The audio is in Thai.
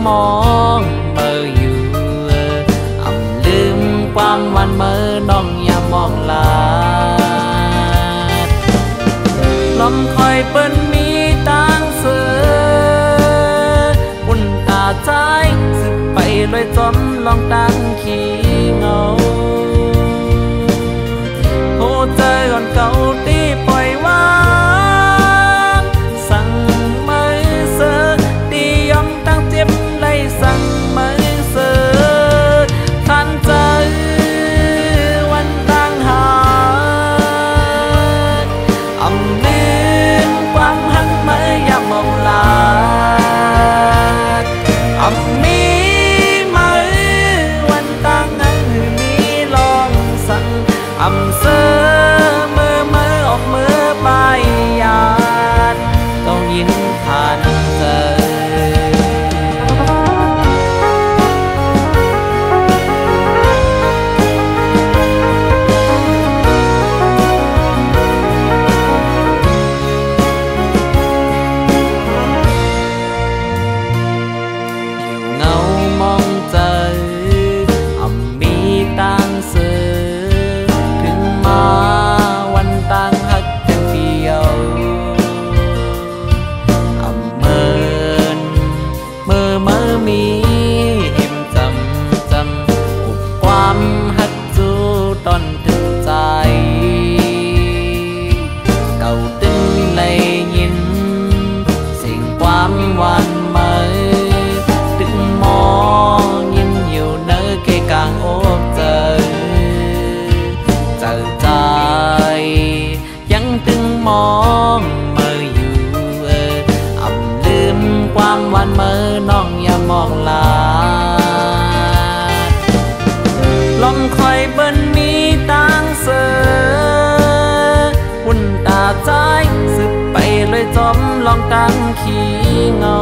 มองเมื่ออยู่อำลืมความวันเมื่อน้องอย่ามองลาลมคอยเปิ้นมีตังเสืออุ่นตาใจสึกไปลอยจอมลองตั้งขี้เงาโหใจก่อนเก่าตีปล่อยวางสั่งมือเสือตียอมตั้งเจ็บไล่สั่งมือเสือทันใจวันตั้งหาอำลืมความหักเมื่อยามมองลาอำมีมือวันตั้งหักมีลองสั่งอำเสือมือออกมือไปยานต้องยินผ่านเจอตอนถึงใจเก่าตึงเลยยินเสียงความหวานเมื่อตึงมองยินอยู่เนื้อเกกลางอกเจอใจยังตึงมองเมื่ออยู่อำลืมความหวานเมื่อน้องอย่ามองลาลมคอยเบิ้นมีตังเสือหุ่นตาใจสึกไปเลยจอมลองตั้งขี้เงา